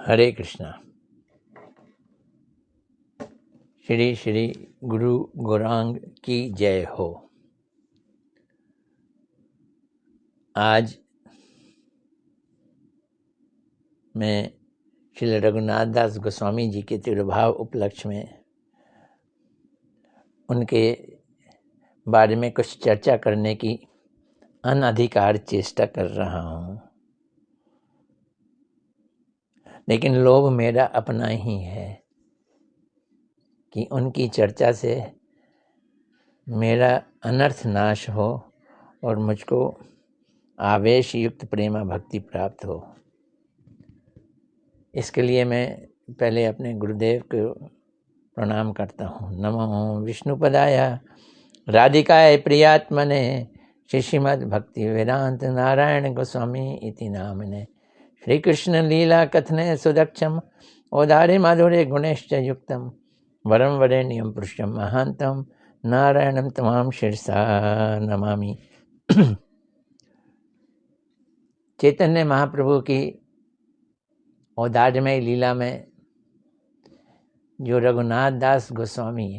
हरे कृष्णा। श्री श्री गुरु गौरांग की जय हो। आज मैं श्री रघुनाथ दास गोस्वामी जी के तिरुभाव उपलक्ष्य में उनके बारे में कुछ चर्चा करने की अनधिकार चेष्टा कर रहा हूँ, लेकिन लोभ मेरा अपना ही है कि उनकी चर्चा से मेरा अनर्थ नाश हो और मुझको आवेश युक्त प्रेमा भक्ति प्राप्त हो। इसके लिए मैं पहले अपने गुरुदेव को प्रणाम करता हूँ। नमो विष्णुपदाय राधिकाय प्रियात्मने श्रीमद् भक्ति वेदांत नारायण गोस्वामी इति नामने श्री कृष्ण लीला कथने सुदक्षम औदार्य माधुर्य गुणेश्च युक्तम वरम वरेण्यम पुरुषम महांतम नारायणम तमाम शिरसा नमामि। चैतन्य महाप्रभु की औदार्यमय लीला में जो रघुनाथ दास गोस्वामी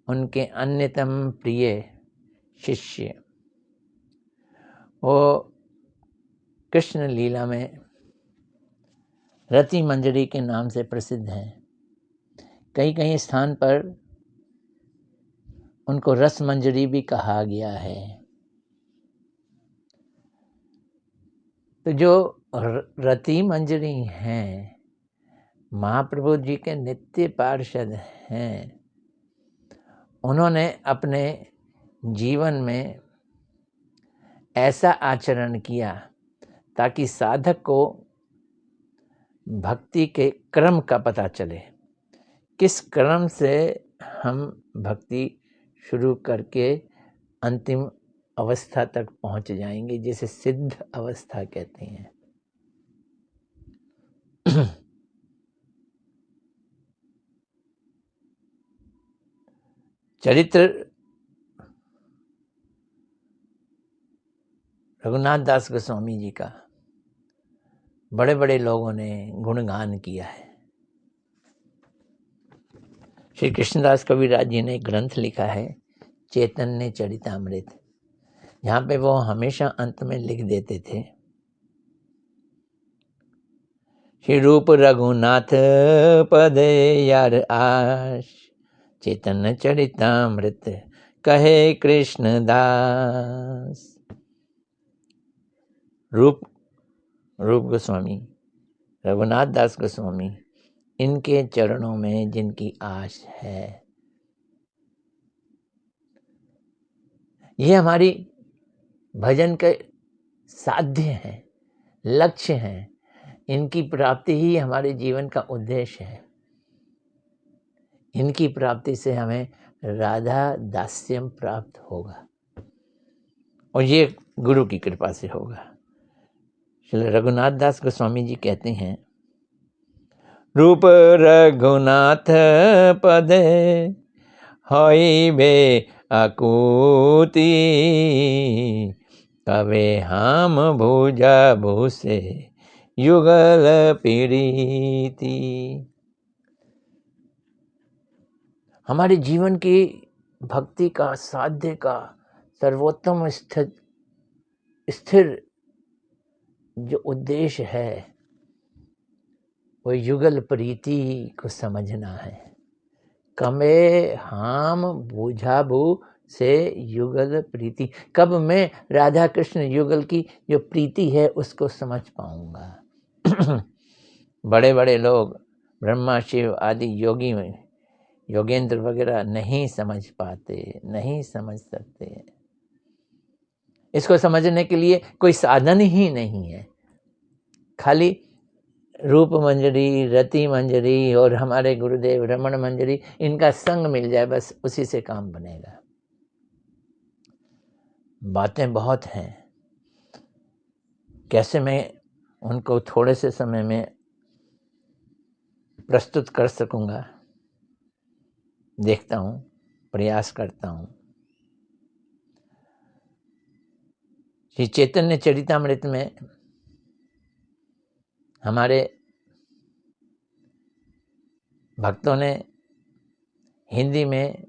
उनके अन्यतम प्रिय शिष्य, वो कृष्ण लीला में रति मंजरी के नाम से प्रसिद्ध हैं। कई कई स्थान पर उनको रस मंजरी भी कहा गया है। तो जो रति मंजरी हैं, महाप्रभु जी के नित्य पार्षद हैं, उन्होंने अपने जीवन में ऐसा आचरण किया ताकि साधक को भक्ति के क्रम का पता चले। किस क्रम से हम भक्ति शुरू करके अंतिम अवस्था तक पहुंच जाएंगे, जिसे सिद्ध अवस्था कहते हैं। चरित्र रघुनाथ दास गोस्वामी जी का बड़े बड़े लोगों ने गुणगान किया है। श्री कृष्णदास कविराज जी ने एक ग्रंथ लिखा है, चैतन्य चरितामृत, जहाँ पे वो हमेशा अंत में लिख देते थे, श्री रूप रघुनाथ पदे यार आश, चैतन्य चरितामृत कहे कृष्णदास। रूप गोस्वामी, रघुनाथ दास गोस्वामी, इनके चरणों में जिनकी आश है, ये हमारी भजन के साध्य हैं, लक्ष्य हैं। इनकी प्राप्ति ही हमारे जीवन का उद्देश्य है। इनकी प्राप्ति से हमें राधा दास्यम प्राप्त होगा, और ये गुरु की कृपा से होगा। श्री रघुनाथ दास गोस्वामी जी कहते हैं, रूप रघुनाथ पदे होई बे आकुति, कवे हम भुजा भूसे युगल पीड़िति। हमारे जीवन की भक्ति का साध्य का सर्वोत्तम स्थिर जो उद्देश्य है, वो युगल प्रीति को समझना है। कमे हम बुझाबू से युगल प्रीति, कब मैं राधा कृष्ण युगल की जो प्रीति है उसको समझ पाऊंगा। बड़े बड़े लोग, ब्रह्मा शिव आदि योगी में योगेंद्र वगैरह नहीं समझ पाते, नहीं समझ सकते। इसको समझने के लिए कोई साधन ही नहीं है। खाली रूप मंजरी, रति मंजरी और हमारे गुरुदेव रमण मंजरी, इनका संग मिल जाए, बस उसी से काम बनेगा। बातें बहुत हैं, कैसे मैं उनको थोड़े से समय में प्रस्तुत कर सकूंगा, देखता हूँ, प्रयास करता हूँ। श्री चैतन्य चरितामृत में हमारे भक्तों ने हिंदी में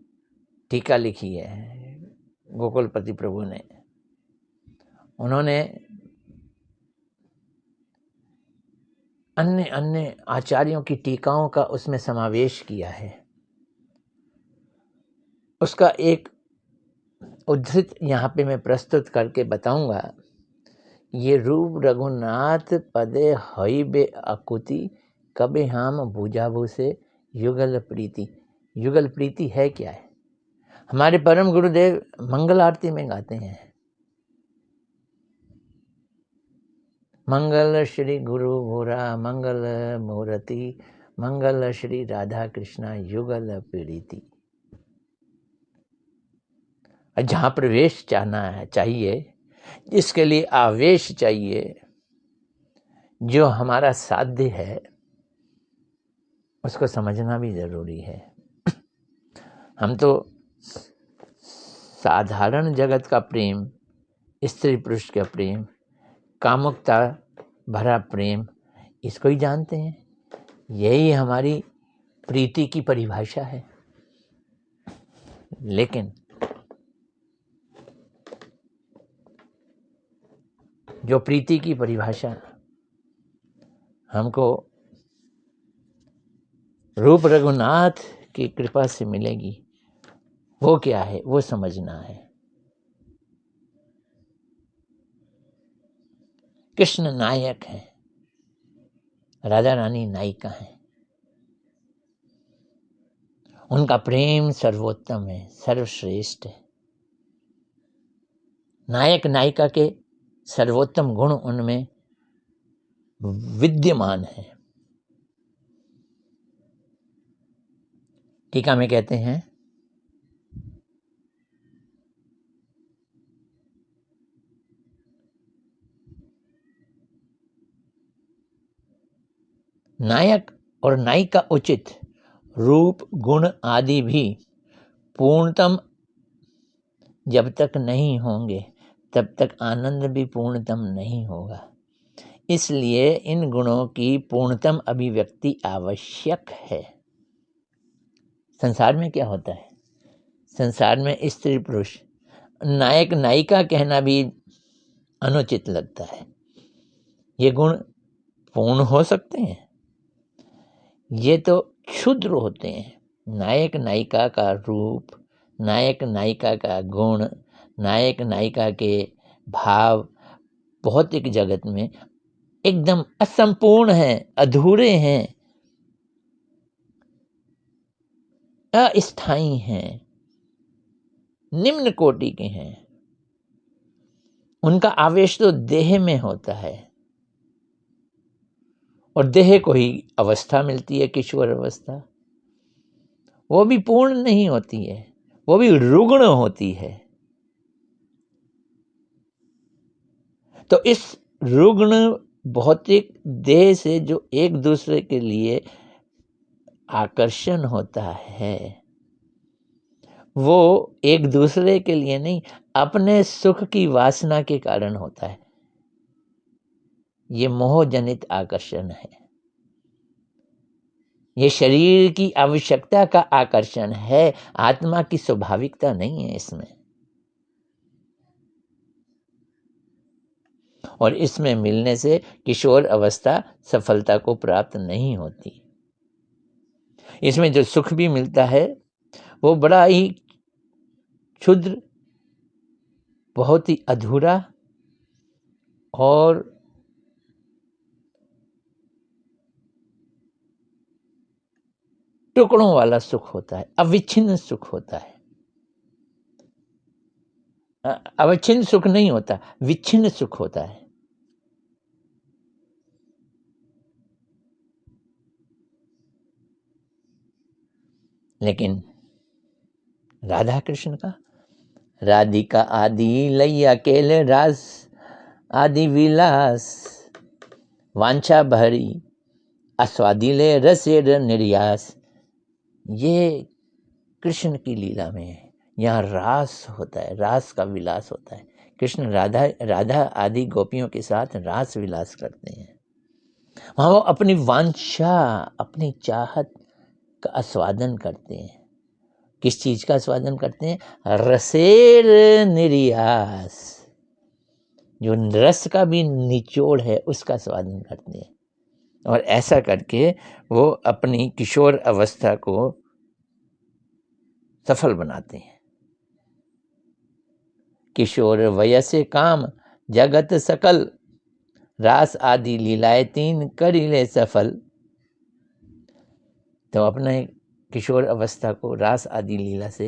टीका लिखी है, गोकुलपति प्रभु ने। उन्होंने अन्य अन्य आचार्यों की टीकाओं का उसमें समावेश किया है। उसका एक उद्धृत यहाँ पे मैं प्रस्तुत करके बताऊंगा। ये रूप रघुनाथ पदे हई बे अकुति, कबे हम बुझाबू से युगल प्रीति। युगल प्रीति है क्या है? हमारे परम गुरुदेव मंगल आरती में गाते हैं, मंगल श्री गुरु गोरा मंगल मूर्ति, मंगल श्री राधा कृष्णा युगल पीड़िति। जहाँ प्रवेश चाहना है चाहिए, जिसके लिए आवेश चाहिए, जो हमारा साध्य है, उसको समझना भी जरूरी है। हम तो साधारण जगत का प्रेम, स्त्री पुरुष का प्रेम, कामुकता भरा प्रेम, इसको ही जानते हैं। यही हमारी प्रीति की परिभाषा है। लेकिन जो प्रीति की परिभाषा हमको रूप रघुनाथ की कृपा से मिलेगी, वो क्या है, वो समझना है। कृष्ण नायक है, राधा रानी नायिका है। उनका प्रेम सर्वोत्तम है, सर्वश्रेष्ठ है। नायक नायिका के सर्वोत्तम गुण उनमें विद्यमान है। टीका में कहते हैं, नायक और नायिका उचित रूप गुण आदि भी पूर्णतम जब तक नहीं होंगे, तब तक आनंद भी पूर्णतम नहीं होगा। इसलिए इन गुणों की पूर्णतम अभिव्यक्ति आवश्यक है। संसार में क्या होता है? संसार में स्त्री पुरुष, नायक नायिका कहना भी अनुचित लगता है। ये गुण पूर्ण हो सकते हैं? ये तो क्षुद्र होते हैं। नायक नायिका का रूप, नायक नायिका का गुण, नायक नायिका के भाव भौतिक जगत में एकदम असंपूर्ण हैं, अधूरे हैं, अस्थायी हैं, निम्न कोटि के हैं। उनका आवेश तो देह में होता है, और देह को ही अवस्था मिलती है, किशोर अवस्था। वो भी पूर्ण नहीं होती है, वो भी रुग्ण होती है। तो इस रुग्ण भौतिक देह से जो एक दूसरे के लिए आकर्षण होता है, वो एक दूसरे के लिए नहीं, अपने सुख की वासना के कारण होता है। ये मोहजनित आकर्षण है। ये शरीर की आवश्यकता का आकर्षण है, आत्मा की स्वाभाविकता नहीं है इसमें। और इसमें मिलने से किशोर अवस्था सफलता को प्राप्त नहीं होती। इसमें जो सुख भी मिलता है वो बड़ा ही क्षुद्र, बहुत ही अधूरा और टुकड़ों वाला सुख होता है, अविच्छिन्न सुख होता है। अविच्छिन्न सुख नहीं होता, विच्छिन्न सुख होता है। लेकिन राधा कृष्ण का, राधिका आदि लैया केले रास आदि विलास, वांछा भरी आस्वादिले रसेर निर्यास। ये कृष्ण की लीला में है। यहाँ रास होता है, रास का विलास होता है। कृष्ण राधा आदि गोपियों के साथ रास विलास करते हैं। वहाँ वो अपनी वांछा, अपनी चाहत का आस्वादन करते हैं। किस चीज का आस्वादन करते हैं? रसेर निर्यास, जो रस का भी निचोड़ है उसका आस्वादन करते हैं। और ऐसा करके वो अपनी किशोर अवस्था को सफल बनाते हैं। किशोर वयसे काम जगत सकल, रास आदि लीलाए तीन करिले सफल। तो अपने किशोर अवस्था को रास आदि लीला से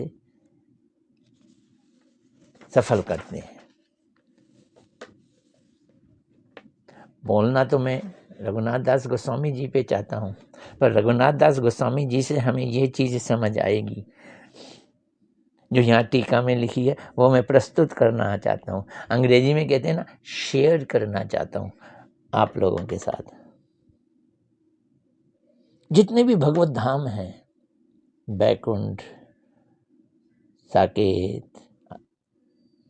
सफल करते हैं। बोलना तो मैं रघुनाथ दास गोस्वामी जी पे चाहता हूँ, पर रघुनाथ दास गोस्वामी जी से हमें ये चीज समझ आएगी जो यहाँ टीका में लिखी है, वो मैं प्रस्तुत करना चाहता हूँ। अंग्रेजी में कहते हैं ना, शेयर करना चाहता हूँ आप लोगों के साथ। जितने भी भगवत धाम हैं, बैकुंठ, साकेत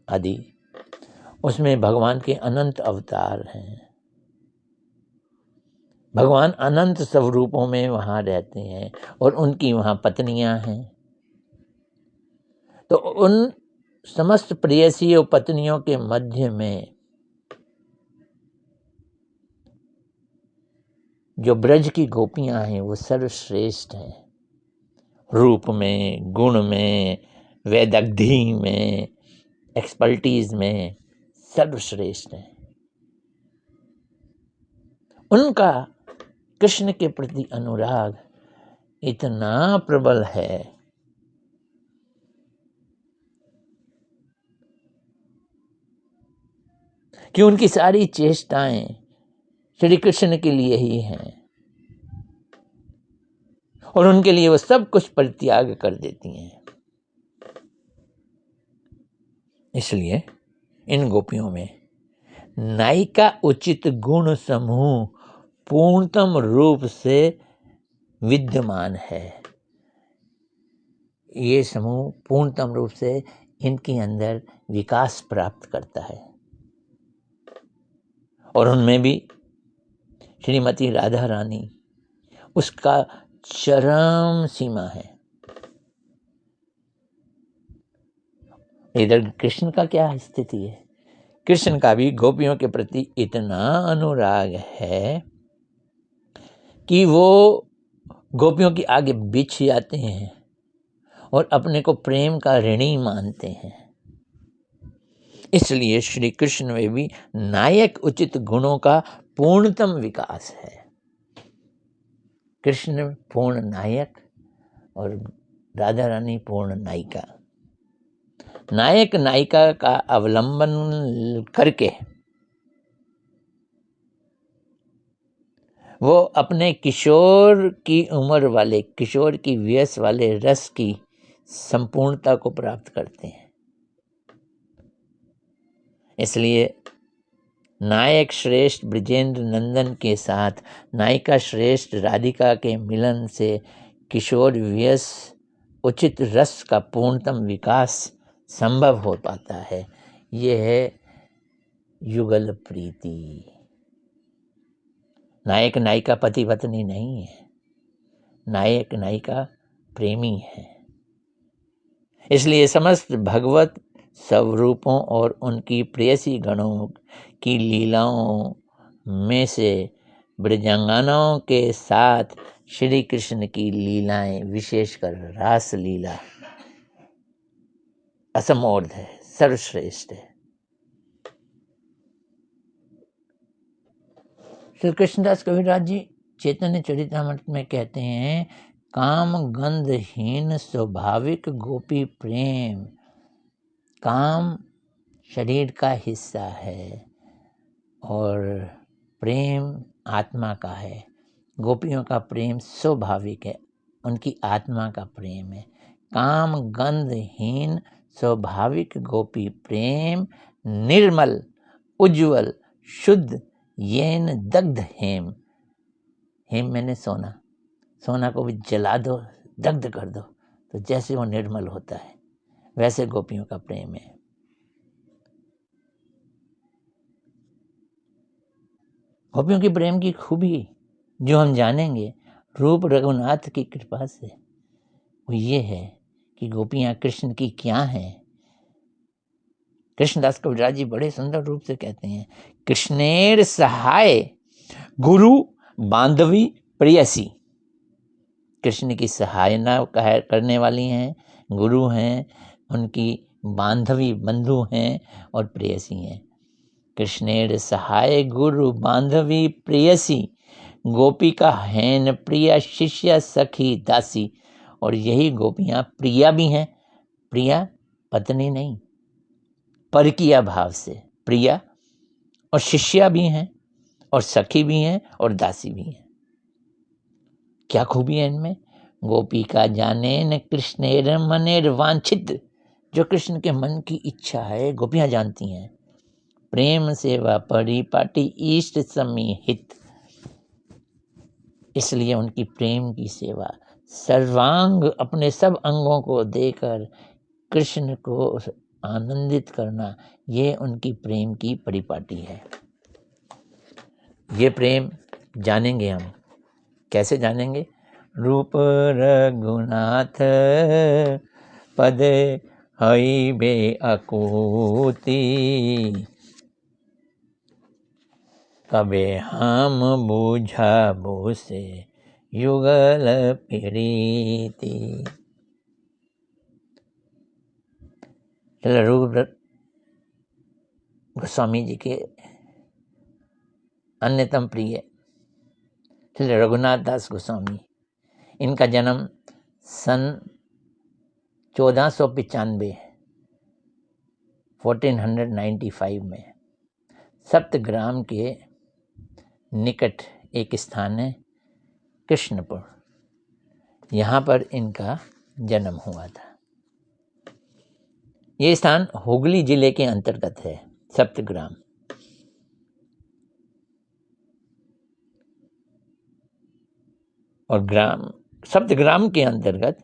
आदि, उसमें भगवान के अनंत अवतार हैं। भगवान अनंत स्वरूपों में वहां रहते हैं और उनकी वहां पत्नियां हैं। तो उन समस्त प्रेयसी और पत्नियों के मध्य में जो ब्रज की गोपियां हैं वो सर्वश्रेष्ठ हैं। रूप में, गुण में, वेदग्धि में, एक्सपर्टीज में सर्वश्रेष्ठ हैं। उनका कृष्ण के प्रति अनुराग इतना प्रबल है कि उनकी सारी चेष्टाएं श्री कृष्ण के लिए ही हैं और उनके लिए वो सब कुछ परित्याग कर देती हैं। इसलिए इन गोपियों में नायिका उचित गुण समूह पूर्णतम रूप से विद्यमान है। ये समूह पूर्णतम रूप से इनके अंदर विकास प्राप्त करता है और उनमें भी श्रीमती राधा रानी उसका चरम सीमा है। इधर कृष्ण का क्या स्थिति है? कृष्ण का भी गोपियों के प्रति इतना अनुराग है कि वो गोपियों की आगे बिछ जाते हैं और अपने को प्रेम का ऋणी मानते हैं। इसलिए श्री कृष्ण में भी नायक उचित गुणों का पूर्णतम विकास है। कृष्ण पूर्ण नायक और राधा रानी पूर्ण नायिका। नायक नायिका का अवलंबन करके वो अपने किशोर की उम्र वाले, किशोर की वयस वाले रस की संपूर्णता को प्राप्त करते हैं। इसलिए नायक श्रेष्ठ ब्रजेंद्र नंदन के साथ नायिका श्रेष्ठ राधिका के मिलन से किशोर वयस उचित रस का पूर्णतम विकास संभव हो पाता है। यह है युगल प्रीति। नायक नायिका पति पत्नी नहीं है, नायक नायिका प्रेमी है। इसलिए समस्त भगवत स्वरूपों और उनकी प्रेयसी गणों की लीलाओं में से ब्रजांगनाओं के साथ श्री कृष्ण की लीलाएं, विशेषकर रास लीला असमोर्ध है, सर्वश्रेष्ठ है। श्री कृष्णदास कविराज जी चैतन्य चरितामृत में कहते हैं, काम गंधहीन स्वाभाविक गोपी प्रेम। काम शरीर का हिस्सा है और प्रेम आत्मा का है। गोपियों का प्रेम स्वाभाविक है, उनकी आत्मा का प्रेम है। काम गंधहीन स्वाभाविक गोपी प्रेम, निर्मल उज्ज्वल शुद्ध येन दग्ध हेम। हेम मैंने सोना, सोना को भी जला दो, दग्ध कर दो तो जैसे वो निर्मल होता है, वैसे गोपियों का प्रेम है। गोपियों की प्रेम की खूबी जो हम जानेंगे, रूप रघुनाथ की कृपा से वो ये है कि गोपियां कृष्ण की क्या हैं। कृष्णदास कविराज जी बड़े सुंदर रूप से कहते हैं, कृष्णेर सहाय गुरु बांधवी प्रियसी। कृष्ण की सहायता करने वाली हैं, गुरु हैं, उनकी बांधवी बंधु हैं और प्रेयसी हैं। कृष्णेर सहाय गुरु बांधवी प्रेयसी, गोपिका हैन प्रिया शिष्य सखी दासी। और यही गोपियां प्रिया भी हैं, प्रिया पत्नी नहीं, परकिया भाव से प्रिया, और शिष्या भी हैं और सखी भी हैं और दासी भी हैं। क्या खूबी है इनमें? गोपिका जाने न कृष्णेर मनेर वांछित, जो कृष्ण के मन की इच्छा है गोपियां जानती हैं। प्रेम सेवा परिपाटी इष्ट समीहित, इसलिए उनकी प्रेम की सेवा सर्वांग अपने सब अंगों को देकर कृष्ण को आनंदित करना, ये उनकी प्रेम की परिपाटी है। ये प्रेम जानेंगे हम, कैसे जानेंगे? रूप रघुनाथ पद हई बे अकूती, कबे हम बुझाबो से युगल प्रीति। रूप गोस्वामी जी के अन्यतम प्रिय श्री रघुनाथ दास गोस्वामी, इनका जन्म सन 1495 1495 में सप्तग्राम के निकट एक स्थान है कृष्णपुर, यहाँ पर इनका जन्म हुआ था। ये स्थान हुगली जिले के अंतर्गत है, सप्तग्राम। और ग्राम सप्तग्राम के अंतर्गत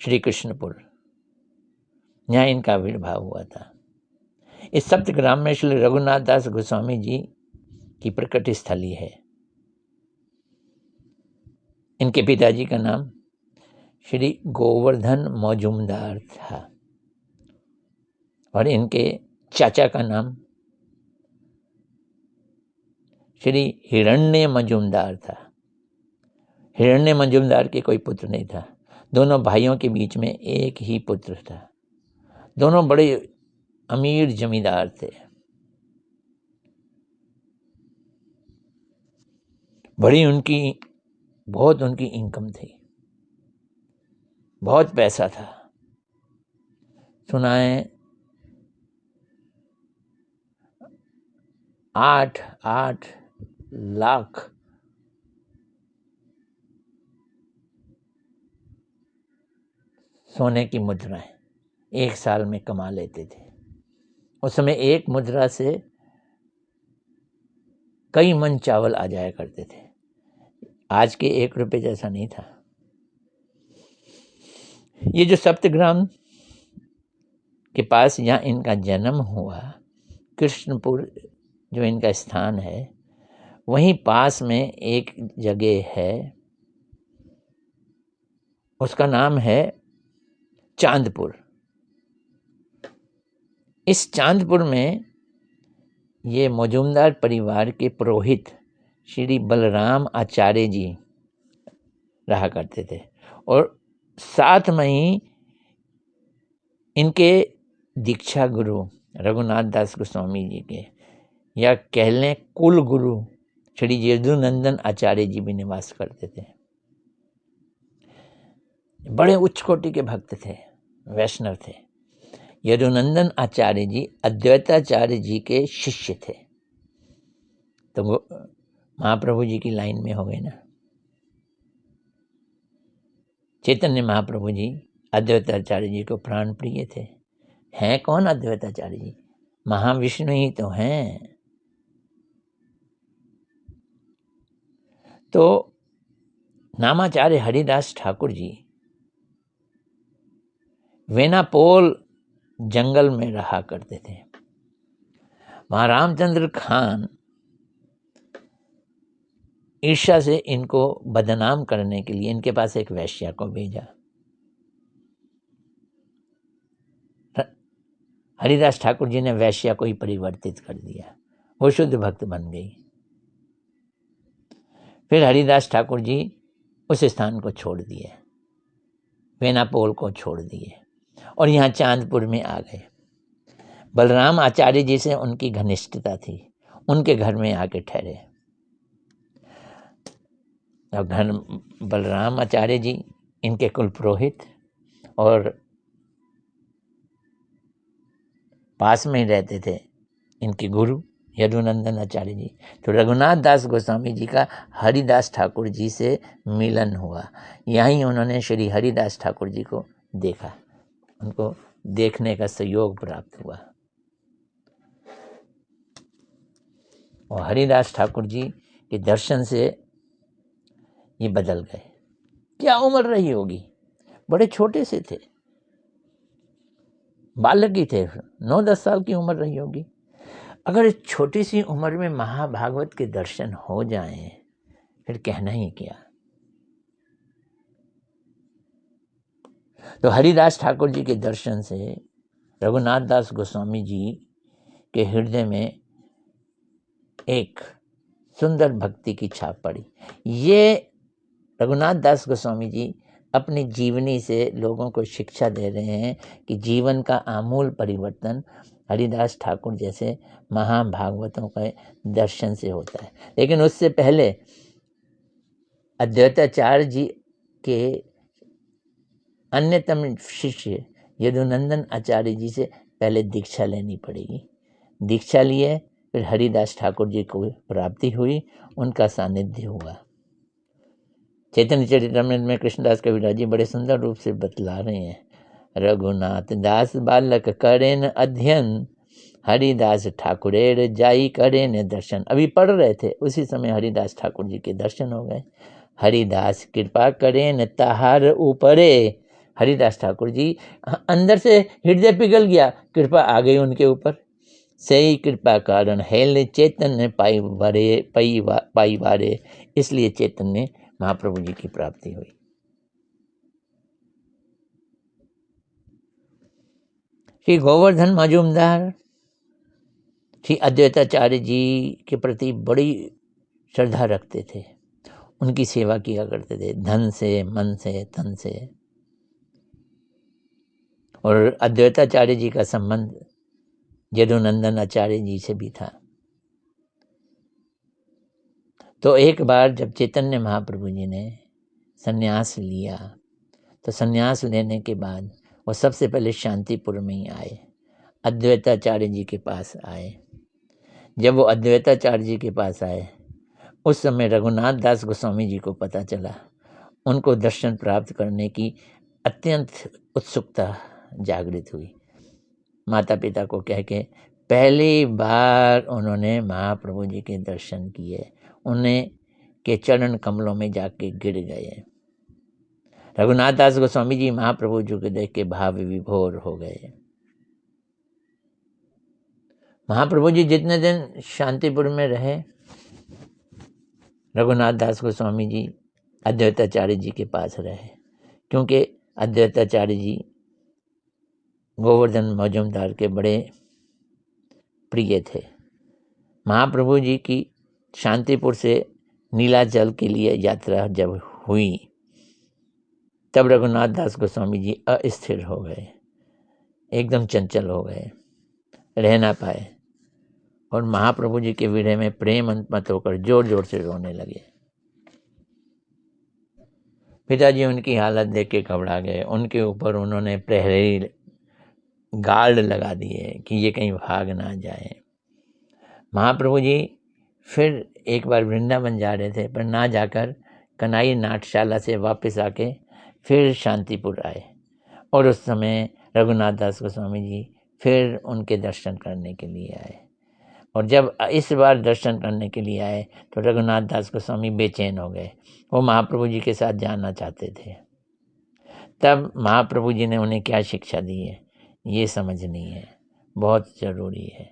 श्री कृष्णपुर, यहाँ इनका आविर्भाव हुआ था। इस सप्तग्राम में श्री रघुनाथ दास गोस्वामी जी की प्रकट स्थली है। इनके पिताजी का नाम श्री गोवर्धन मौजूमदार था और इनके चाचा का नाम श्री हिरण्य मजूमदार था। हिरण्य मजूमदार के कोई पुत्र नहीं था, दोनों भाइयों के बीच में एक ही पुत्र था। दोनों बड़े अमीर जमींदार थे, बहुत उनकी इनकम थी, बहुत पैसा था। सुना है 8 लाख सोने की मुद्राएं एक साल में कमा लेते थे। उस समय एक मुद्रा से कई मन चावल आ जाया करते थे, आज के 1 रुपए जैसा नहीं था। ये जो सप्तग्राम के पास यहाँ इनका जन्म हुआ, कृष्णपुर जो इनका स्थान है, वहीं पास में एक जगह है, उसका नाम है चांदपुर। इस चांदपुर में ये मजूमदार परिवार के पुरोहित श्री बलराम आचार्य जी रहा करते थे और साथ में ही इनके दीक्षा गुरु रघुनाथ दास गोस्वामी जी के, या कह लें कुल गुरु श्री यदुनंदन आचार्य जी भी निवास करते थे। बड़े उच्च कोटि के भक्त थे, वैष्णव थे। यदुनंदन आचार्य जी अद्वैताचार्य जी के शिष्य थे, तो वो महाप्रभु जी की लाइन में हो गए ना। चैतन्य महाप्रभु जी अद्वैताचार्य जी को प्राण प्रिय थे। हैं कौन अद्वैताचार्य जी? महाविष्णु ही तो हैं। तो नामाचार्य हरिदास ठाकुर जी वेनापोल जंगल में रहा करते थे। वहाँ रामचंद्र खान ईर्ष्या से इनको बदनाम करने के लिए इनके पास एक वैश्या को भेजा। हरिदास ठाकुर जी ने वैश्या को ही परिवर्तित कर दिया, वो शुद्ध भक्त बन गई। फिर हरिदास ठाकुर जी उस स्थान को छोड़ दिए, वेनापोल को छोड़ दिए और यहाँ चांदपुर में आ गए। बलराम आचार्य जी से उनकी घनिष्ठता थी, उनके घर में आके ठहरे। अब घर बलराम आचार्य जी इनके कुल पुरोहित और पास में ही रहते थे इनके गुरु यदुनंदन आचार्य जी। तो रघुनाथ दास गोस्वामी जी का हरिदास ठाकुर जी से मिलन हुआ। यहीं उन्होंने श्री हरिदास ठाकुर जी को देखा, उनको देखने का सहयोग प्राप्त हुआ और हरिदास ठाकुर जी के दर्शन से ये बदल गए। क्या उम्र रही होगी, बड़े छोटे से थे, बालक ही थे, 9-10 साल की उम्र रही होगी। अगर इस छोटी सी उम्र में महाभागवत के दर्शन हो जाएं, फिर कहना ही क्या। तो हरिदास ठाकुर जी के दर्शन से रघुनाथ दास गोस्वामी जी के हृदय में एक सुंदर भक्ति की छाप पड़ी। ये रघुनाथ दास गोस्वामी जी अपनी जीवनी से लोगों को शिक्षा दे रहे हैं कि जीवन का आमूल परिवर्तन हरिदास ठाकुर जैसे महाभागवतों के दर्शन से होता है। लेकिन उससे पहले अद्वैताचार्य जी के अन्यतम शिष्य यदुनंदन आचार्य जी से पहले दीक्षा लेनी पड़ेगी। दीक्षा लिए, फिर हरिदास ठाकुर जी को प्राप्ति हुई, उनका सानिध्य हुआ। चैतन्य चरितामृत में कृष्णदास कविराज जी बड़े सुंदर रूप से बतला रहे हैं, रघुनाथ दास बालक करेन अध्ययन, हरिदास ठाकुरेर जाई करेन दर्शन। अभी पढ़ रहे थे, उसी समय हरिदास ठाकुर जी के दर्शन हो गए। हरिदास कृपा करेन ताहार ऊपरे, हरिदास ठाकुर जी अंदर से हृदय पिघल गया, कृपा आ गई उनके ऊपर। सही कृपा कारण हेल चैतन्य पाई वारे, इसलिए चैतन्य महाप्रभु जी की प्राप्ति हुई। श्री गोवर्धन मजूमदार श्री अद्वैताचार्य जी के प्रति बड़ी श्रद्धा रखते थे, उनकी सेवा किया करते थे धन से, मन से, तन से। और अद्वैताचार्य जी का संबंध यदुनंदन आचार्य जी से भी था। तो एक बार जब चैतन्य महाप्रभु जी ने संन्यास लिया, तो संन्यास लेने के बाद वो सबसे पहले शांतिपुर में ही आए, अद्वैताचार्य जी के पास आए। जब वो अद्वैताचार्य जी के पास आए, उस समय रघुनाथ दास गोस्वामी जी को पता चला, उनको दर्शन प्राप्त करने की अत्यंत उत्सुकता जागृत हुई। माता पिता को कह के पहली बार उन्होंने महाप्रभु जी के दर्शन किए, उन्हें के चरण कमलों में जाके गिर गए। रघुनाथ दास गोस्वामी जी महाप्रभु जी को देख के भाव विभोर हो गए। महाप्रभु जी जितने दिन शांतिपुर में रहे, रघुनाथ दास गोस्वामी जी अद्वैताचार्य जी के पास रहे, क्योंकि अद्वैताचार्य जी गोवर्धन मजूमदार के बड़े प्रिय थे। महाप्रभु जी की शांतिपुर से नीलाचल के लिए यात्रा जब हुई, तब रघुनाथ दास गोस्वामी जी अस्थिर हो गए, एकदम चंचल हो गए, रह ना पाए और महाप्रभु जी के विरह में प्रेम मत होकर जोर जोर से रोने लगे। पिताजी उनकी हालत देख के घबरा गए, उनके ऊपर उन्होंने प्रहरी गार्ड लगा दिए कि ये कहीं भाग ना जाए। महाप्रभु जी फिर एक बार वृंदावन जा रहे थे, पर ना जाकर कनाई नाट्यशाला से वापस आके फिर शांतिपुर आए और उस समय रघुनाथ दास गोस्वामी जी फिर उनके दर्शन करने के लिए आए। और जब इस बार दर्शन करने के लिए आए तो रघुनाथ दास गोस्वामी बेचैन हो गए, वो महाप्रभु जी के साथ जाना चाहते थे। तब महाप्रभु जी ने उन्हें क्या शिक्षा दी है ये समझनी है, बहुत ज़रूरी है।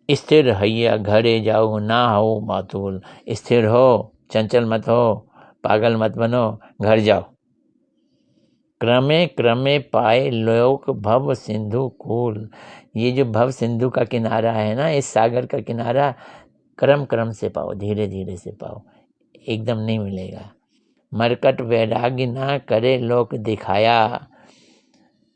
स्थिर हैया घरे जाओ ना हो मातुल। स्थिर हो, चंचल मत हो, पागल मत बनो, घर जाओ। क्रमे क्रमे पाए लोक भव सिंधु कूल। ये जो भव सिंधु का किनारा है ना, इस सागर का किनारा क्रम क्रम से पाओ, धीरे धीरे से पाओ, एकदम नहीं मिलेगा। मरकट वैराग्य ना करे लोक दिखाया।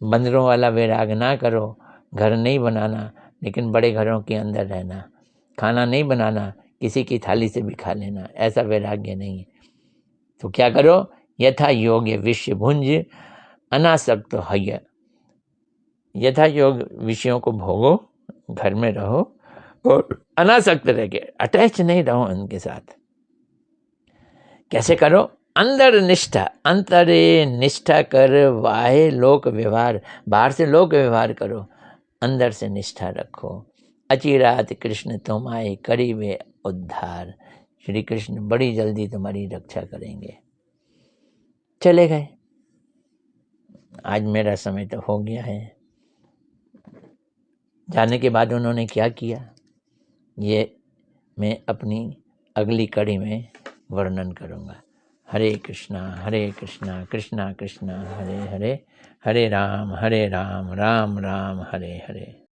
बंदरों वाला वैराग ना करो, घर नहीं बनाना लेकिन बड़े घरों के अंदर रहना, खाना नहीं बनाना किसी की थाली से भी खा लेना, ऐसा वैराग्य नहीं है। तो क्या करो, यथा योग्य विषय भुंज अनासक्त हय। यथा योग विषयों को भोगो, घर में रहो और अनासक्त रह के, अटैच नहीं रहो उनके साथ। कैसे करो, अंदर निष्ठा, अंतरे निष्ठा कर वाहे लोक व्यवहार। बाहर से लोक व्यवहार करो, अंदर से निष्ठा रखो। अचिरात कृष्ण तुम आए करीबे उद्धार। श्री कृष्ण बड़ी जल्दी तुम्हारी रक्षा करेंगे। चले गए। आज मेरा समय तो हो गया है। जाने के बाद उन्होंने क्या किया, ये मैं अपनी अगली कड़ी में वर्णन करूँगा। हरे कृष्णा कृष्णा कृष्णा हरे हरे, हरे राम राम राम हरे हरे।